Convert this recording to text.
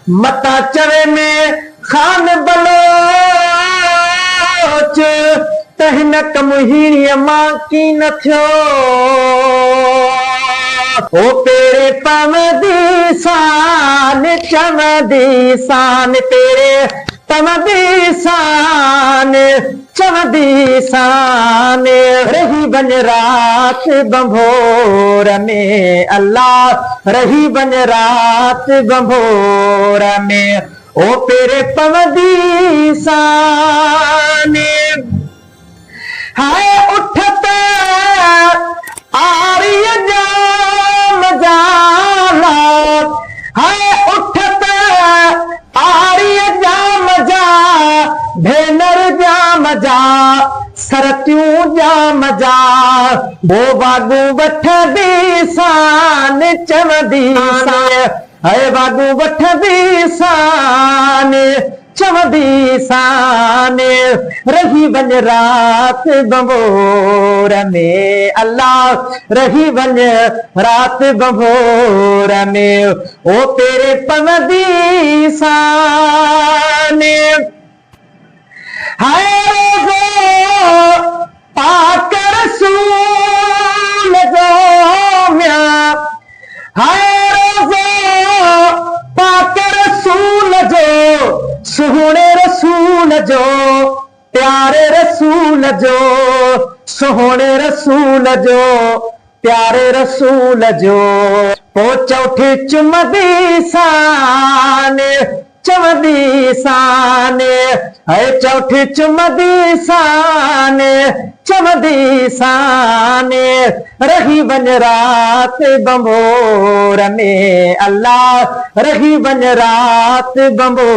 मता चवे में खान बलोच तहिन कमुहीणीअ मां की न थियो ओ पेरे पवंदी शान चवंदी शान तेरे पवंदी शान चवंदी शान रही बन रात बंभोर में अल्लाह रही बन रात बंभोर में ओ पेरे पवंदी शान हाय उठते आर्य जाम जाला हाय उठते आर्य जाम जा भेनर जाम जा सरतियूं जाम जा वो बागू वठंदी शान चवंदी शान हाय बागू वठंदी शान चवंदी शान रही बन रात बंभोर में अल्लाह रही बन रात बंभोर में ओ तेरे पवंदी शान हाय रोज़ो पाक रसूल जो म्या हाय रोज़ो पाक रसूल जो सुहणे रसूल जो प्यारे रसूल जो सुहणे रसूल जो प्यारे रसूल जो पो चौथी चुमदी शान चवंदी शान है चौथी चुमदी शान चवंदी शान रही बन रात बंभोर में अल्लाह रही बन रात बंभोर